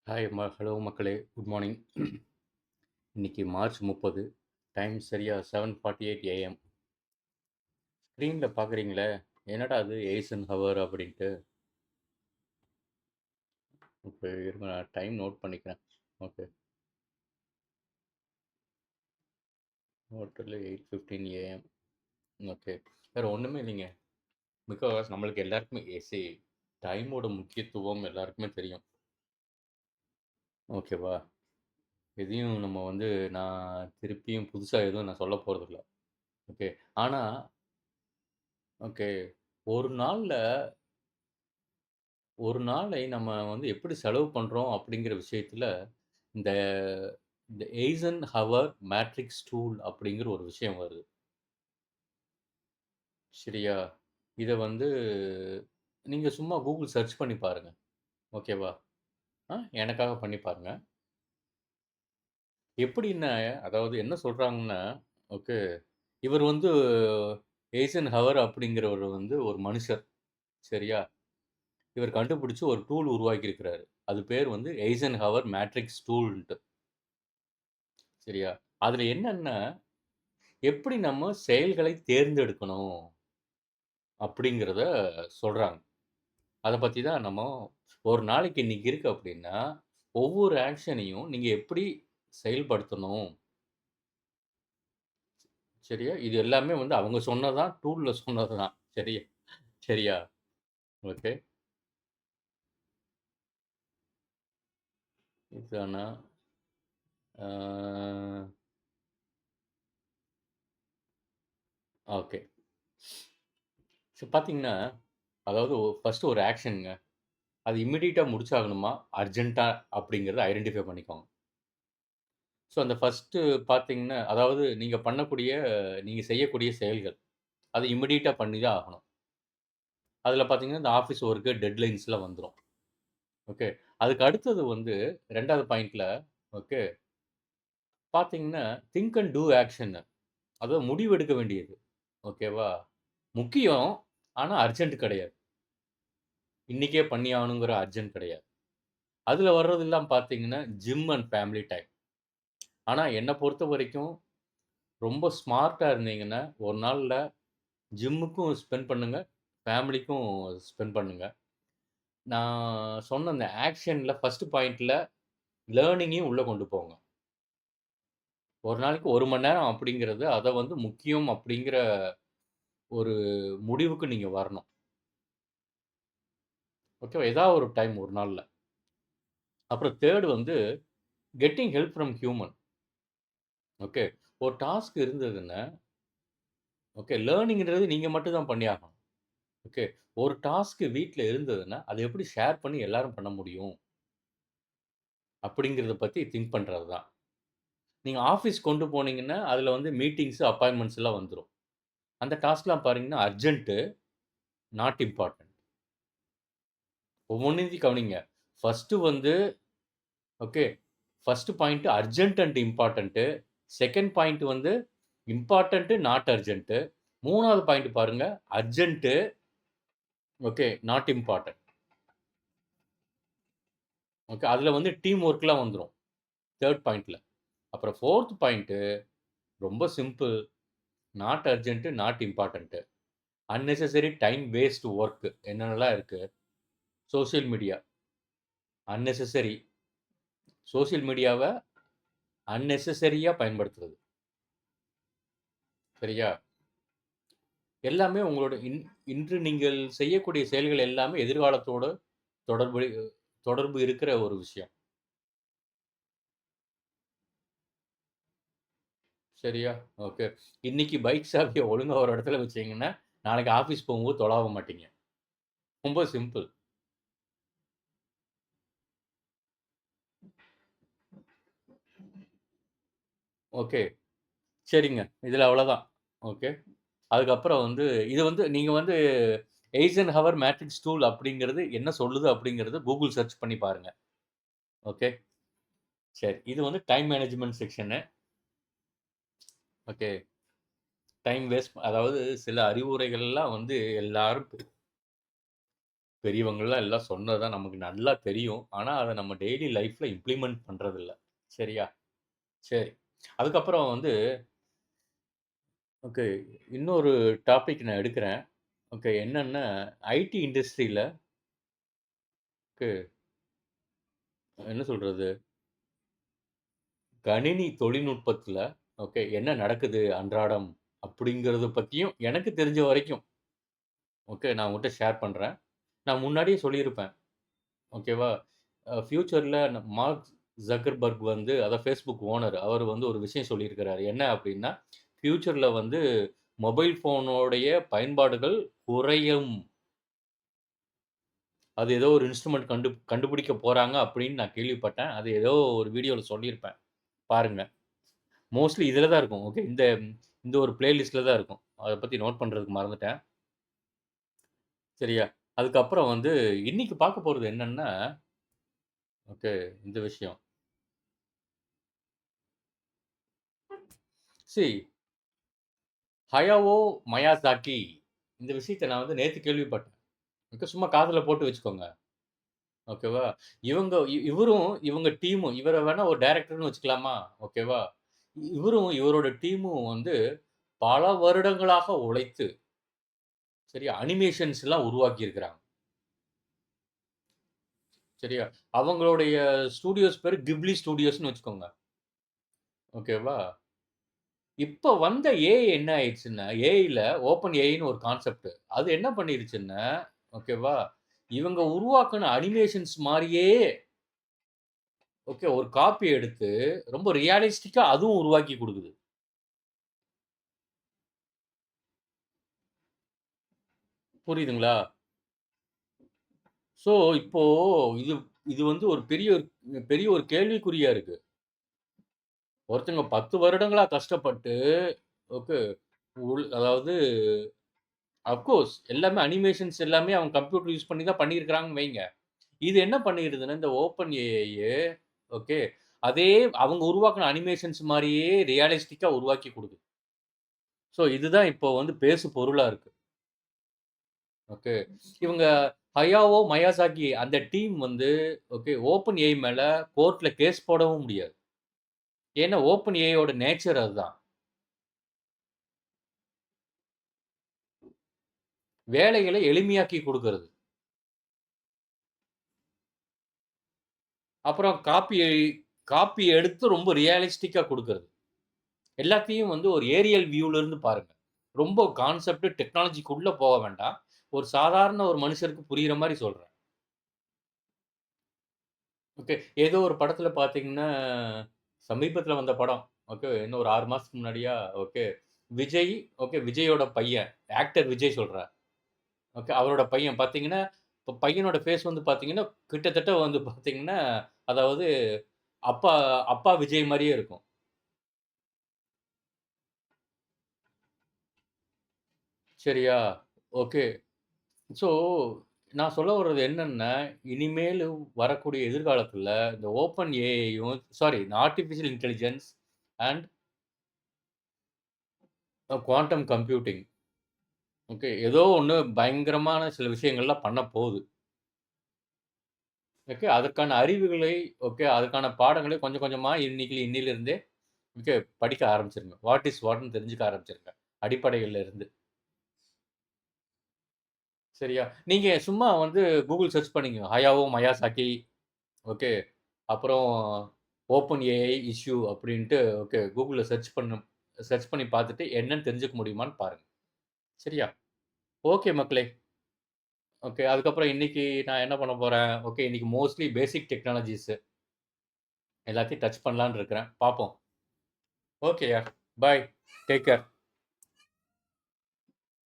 Hi hello மக்களே, good morning. இன்னைக்கு March 30. Time சரியா 7:48 ஏஎம். ஸ்க்ரீனில் பார்க்குறீங்களே, என்னடா அது ஏசன் ஹவர் அப்படின்ட்டு. இப்போ இருங்க, நான் டைம் நோட் பண்ணிக்கிறேன். ஓகே, ஹோட்டலில் 8:15 ஏஎம். ஓகே, வேறு ஒன்றுமே இல்லைங்க. பிகாஸ் நம்மளுக்கு எல்லாருக்குமே ஏசி டைமோட முக்கியத்துவம் எல்லாருக்குமே தெரியும். ஓகேவா? எதையும் நம்ம வந்து நான் திருப்பியும் புதுசாக எதுவும் நான் சொல்ல போகிறதில்ல. ஓகே, ஆனால் ஓகே, ஒரு நாளில் ஒரு நாளை நம்ம வந்து எப்படி செலவு பண்றோம் அப்படிங்கிற விஷயத்துல, இந்த இந்த எய்சன்ஹவர் மேட்ரிக்ஸ் டூல் அப்படிங்கிற ஒரு விஷயம் வருது. சரியா? இத வந்து நீங்க சும்மா கூகுள் சர்ச் பண்ணி பாருங்க. ஓகேவா? எனக்காக பண்ணி பாருங்க. எப்படின்னா, அதாவது என்ன சொல்றாங்கன்னா, ஓகே, இவர் வந்து எய்சன்ஹவர் அப்படிங்கிறவர் வந்து ஒரு மனுஷர். சரியா? இவர் கண்டுபிடிச்சு ஒரு டூல் உருவாக்கி இருக்கிறாரு. அது பேர் வந்து எய்சன்ஹவர் மேட்ரிக்ஸ் டூல்ன்ட்டு. சரியா? அதுல என்னன்னா, எப்படி நம்ம செயல்களை தேர்ந்தெடுக்கணும் அப்படிங்கிறத சொல்றாங்க. அத பத்தி தான் நம்ம ஒரு நாளைக்கு இன்னைக்கு இருக்கு அப்படின்னா, ஒவ்வொரு ஆக்ஷனையும் நீங்க எப்படி செயல்படுத்தணும். சரியா? இது எல்லாமே வந்து அவங்க சொன்னது தான், டூல்ல சொன்னது தான். சரியா? சரியா? ஓகே. இதானா? ஆ ஓகே. பார்த்தீங்கன்னா, அதாவது ஃபர்ஸ்ட்டு ஒரு ஆக்ஷன்ங்க. அது இம்மீடியட்டா முடிச்சாகணுமா? அர்ஜென்ட்டா அப்படிங்கிறத ஐடென்டிஃபை பண்ணிக்கோங்க. ஸோ, அந்த ஃபர்ஸ்ட்டு பார்த்தீங்கன்னா, அதாவது நீங்க செய்யக்கூடிய செயல்கள். அது இம்மீடியட்டா பண்ணி தான் ஆகணும். அதில பார்த்தீங்கன்னா, இந்த ஆஃபீஸ் ஒர்க்கு டெட்லைன்ஸ்லாம் வந்துரும். ஓகே. அதுக்கு அடுத்தது வந்து 2வது பாயிண்ட்ல ஓகே, பார்த்தீங்கன்னா, திங்க் அண்ட் டூ ஆக்ஷன்னு. அதாவது முடிவு எடுக்க வேண்டியது. ஓகேவா? முக்கியம். ஆனா அர்ஜென்ட் கிடையாது. இன்னைக்கே பண்ணியாகணுங்கிற அர்ஜென்ட் கிடையாது. அதில வர்றதெல்லாம் பார்த்தீங்கன்னா, ஜிம் அண்ட் ஃபேமிலி டைம். ஆனா என்ன பொறுத்தவரைக்கும் ரொம்ப ஸ்மார்ட்டா இருந்தீங்கன்னா, ஒரு நாள்ல ஜிம்முக்கும் ஸ்பெண்ட் பண்ணுங்க. ஃபேமிலிக்கும் ஸ்பெண்ட் பண்ணுங்க. நான் சொன்ன அந்த ஆக்ஷன்ல ஃபர்ஸ்ட் பாயிண்ட்ல லேர்னிங்கையும் உள்ள கொண்டு போங்க. ஒரு நாளைக்கு 1 மணி நேரம் அப்படிங்கிறது, அத வந்து முக்கியம் அப்படிங்கிற ஒரு முடிவுக்கு நீங்க வரணும். ஓகேவா? ஏதாவது ஒரு டைம் ஒரு நாள்ல. அப்புறம் 3 வந்து getting help from human. Okay. ஒரு டாஸ்க் இருந்ததுன்னா, ஓகே, லேர்னிங்ன்றது நீங்க மட்டும் தான் பண்ணியாகணும். ஓகே. ஒரு டாஸ்க் வீட்ல இருந்ததுன்னா, அத எப்படி ஷேர் பண்ணி எல்லாரும் பண்ண முடியும்? அப்படிங்கிறத பத்தி திங்க் பண்றது தான். நீங்க ஆஃபீஸ் கொண்டு போனீங்கன்னா, அதுல வந்து மீட்டிங்ஸ், அப்பாயின்ட்மென்ட்ஸ்லாம் வந்துரும். அந்த டாஸ்க்லாம் பாருங்கன்னா, அர்ஜென்ட், நாட் இம்பார்டன்ட். ஒவ்வொன்னையும் கவனிங்க. ஃபர்ஸ்ட்டு வந்து okay. First point urgent and important. Second point வந்து இம்பார்டன்ட், நாட் அர்ஜென்ட். 3வது பாயிண்ட் பாருங்க. Urgent, okay, not important. Okay. அதுல வந்து டீம் ஒர்க்லாம் வந்துரும். 3ர்ட் பாயிண்ட்ல. அப்புறம் 4த் பாயிண்ட் ரொம்ப simple. Not urgent, not important. Unnecessary time waste work என்னென்னலாம் இருக்கு? Social media unnecessary. சோசியல் மீடியாவ அன்னெசசரியா பயன்படுத்துறது. சரியா? எல்லாமே உங்களோட இன்று நீங்கள் செய்யக்கூடிய செயல்கள் எல்லாமே எதிர்காலத்தோட தொடர்பு தொடர்பு இருக்கிற ஒரு விஷயம். சரியா? ஓகே. இன்னைக்கு பைக் சாவிய ஒழுங்கா ஒரு இடத்துல வச்சீங்கன்னா, நாளைக்கு ஆஃபீஸ் போகும்போது தொலாவ மாட்டீங்க. ரொம்ப சிம்பிள். ஓகே. சரிங்க. இதுல அவ்வளோதான். ஓகே. அதுக்கப்புறம் வந்து இது வந்து நீங்க வந்து எய்சன்ஹவர் மேட்ரிக்ஸ் டூல் அப்படிங்கிறது என்ன சொல்லுது அப்படிங்கிறத கூகுள் சர்ச் பண்ணி பாருங்க. ஓகே. சரி. இது வந்து time management section. Okay. Time waste அதாவது சில அறிவுரைகள்லாம் வந்து எல்லாரும் பெரியவங்கலாம் எல்லாம் சொன்னது தான் நமக்கு நல்லா தெரியும். ஆனா, அத நம்ம டெய்லி லைஃப்ல இம்ப்ளிமெண்ட் பண்றதில்ல. சரியா? சரி. அதுக்கப்புறம் வந்து ஓகே. இன்னொரு டாபிக் நான் எடுக்கிறேன். ஓகே. என்னன்னா, ஐடி இண்டஸ்ட்ரியில க்கு என்ன சொல்றது? கணினி தொழில்நுட்பத்தில ஓகே. என்ன நடக்குது அன்றாடம்? அப்படிங்கிறத பத்தியும் எனக்கு தெரிஞ்ச வரைக்கும் ஓகே. நான் உங்கட்ட ஷேர் பண்றேன். நான் முன்னாடியே சொல்லியிருப்பேன். ஓகேவா? ஃபியூச்சர்ல மார்க் ஜக்கர்பர்க் வந்து அதான் Facebook ஓனர். அவர் வந்து ஒரு விஷயம் சொல்லியிருக்கிறாரு. என்ன அப்படின்னா, ஃபியூச்சர்ல வந்து மொபைல் ஃபோனுடைய பயன்பாடுகள் குறையும். அது ஏதோ ஒரு இன்ஸ்ட்ருமென்ட் கண்டுபிடிக்க போறாங்க அப்படின்னு நான் கேள்விப்பட்டேன். அது ஏதோ ஒரு வீடியோல சொல்லியிருப்பேன். பாருங்க. மோஸ்ட்லி இதில தான் இருக்கும். ஓகே. இந்த இந்த ஒரு பிளேலிஸ்ட்ல தான் இருக்கும். அத பத்தி நோட் பண்றதுக்கு மறந்துட்டேன். சரியா? அதுக்கப்புறம் வந்து இன்னைக்கு பார்க்க போறது என்னன்னா, ஓகே. இந்த விஷயம். சி ஹயாவோ மயாசாகி இந்த விஷயத்த நான் வந்து நேத்து கேள்விப்பட்டேன். ஓகே. சும்மா காதுல போட்டு வச்சுக்கோங்க. ஓகேவா? இவரும், இவங்க டீமும் இவர வேணா ஒரு டைரக்டர்ன்னு வச்சுக்கலாமா? ஓகேவா? இவரும், இவரோட டீமும் வந்து பல வருடங்களாக உழைத்து, சரியா? அனிமேஷன்ஸ்லாம் உருவாக்கியிருக்கிறாங்க. சரியா? அவங்களுடைய ஸ்டுடியோஸ் பேரு கிப்லி ஸ்டுடியோஸ்ன்னு வச்சுக்கோங்க. ஓகேவா? இப்ப வந்த ஏஐ என்ன ஆயிடுச்சுன்னா, ஏஐல ஓப்பன் ஏஐன்னு ஒரு கான்செப்ட். அது என்ன பண்ணிருச்சுன்னா, ஓகேவா? இவங்க உருவாக்குன அனிமேஷன்ஸ் மாரியே ஓகே ஒரு காப்பி எடுத்து ரொம்ப ரியலிஸ்டிக்கா அதுவும் உருவாக்கி குடுக்குது. புரியுதுங்களா? ஸோ, இப்போ இது இது வந்து ஒரு பெரிய ஒரு கேள்விக்குறியா இருக்கு. ஒருத்தங்க 10 வருடங்களா கஷ்டப்பட்டு ஓகே அதாவது அஃப்கோர்ஸ் எல்லாமே அனிமேஷன்ஸ் எல்லாமே அவங்க கம்ப்யூட்டர் யூஸ் பண்ணி தான் பண்ணியிருக்கிறாங்கன்னு வைங்க. இது என்ன பண்ணிருதுன்னா, இந்த ஓப்பன் ஏஐ ஓகே அதே அவங்க உருவாக்குன அனிமேஷன்ஸ் மாரியே ரியலிஸ்டிக்கா உருவாக்கி குடுக்குது. ஸோ, இதுதான் இப்போ வந்து பேசு பொருளா இருக்கு. ஓகே. இவங்க ஹயாவோ மயாசாகி அந்த டீம் வந்து ஓகே ஓப்பன் ஏஐ மேல கோர்ட்ல கேஸ் போடவும் முடியாது. ஏன்னா ஓப்பன் ஏஐயோட நேச்சர் அதுதான். வேலைகள எளிமையாக்கி குடுக்குறது. அப்புறம் காப்பி எடுத்து ரொம்ப ரியலிஸ்டிக்கா குடுக்குறது. எல்லாத்தையும் வந்து ஒரு ஏரியல் வியூல இருந்து பாருங்க. ரொம்ப கான்செப்ட் டெக்னாலஜிக்குள்ள போக வேண்டாம். ஒரு சாதாரண ஒரு மனுஷருக்கு புரியிற மாரி சொல்றேன். ஓகே. ஏதோ ஒரு படத்துல பார்த்தீங்கன்னா, சமீபத்தில வந்த படம். ஓகே. இன்னும் ஒரு 6 மாசத்துக்கு முன்னாடியா, ஓகே. விஜய், ஓகே. விஜயோட பையன். ஆக்டர் விஜய் சொல்றேன். ஓகே. அவரோட பையன் பார்த்தீங்கன்னா, இப்ப பையனோட ஃபேஸ் வந்து பார்த்தீங்கன்னா, கிட்டத்தட்ட வந்து பார்த்தீங்கன்னா, அதாவது அப்பா அப்பா விஜய் மாரியே இருக்கும். சரியா? ஓகே. ஸோ, நான் சொல்ல வர்றது என்னன்னா, இனிமேலு வரக்கூடிய எதிர்காலத்தில இந்த ஓப்பன் ஏஐயும் சாரி இந்த artificial intelligence and quantum computing okay. ஏதோ ஒண்ணு பயங்கரமான சில விஷயங்கள்லாம் பண்ண போது. ஓகே. அதற்கான அறிவுகளை ஓகே. அதற்கான பாடங்களை கொஞ்சம் கொஞ்சமா இன்னிலிருந்தே ஓகே. படிக்க ஆரம்பிச்சுருங்க. வாட் இஸ் வாட்ன்னு தெரிஞ்சுக்க ஆரம்பிச்சுருங்க. அடிப்படைகள்ல இருந்து. சரியா? நீங்க சும்மா வந்து Google சர்ச் பண்ணீங்க. Hayao Miyazaki okay. அப்புறம் ஓப்பன் ஏஐ இஷ்யூ அப்டின்ட்டு ஓகே. Googleல சர்ச் பண்ணி பார்த்துட்டு என்னன்னு தெரிஞ்சுக்க முடியுமான்னு பாருங்க. சரியா? ஓகே மக்களே. ஓகே. அதுக்கப்புறம் இன்னைக்கு நான் என்ன பண்ண போறேன், ஓகே இன்னைக்கு மோஸ்ட்லி பேசிக் டெக்னாலஜிஸ் எல்லாத்தையும் டச் பண்ணலான்னு இருக்கிறேன். பார்ப்போம். ஓகேயா. பாய். Take care.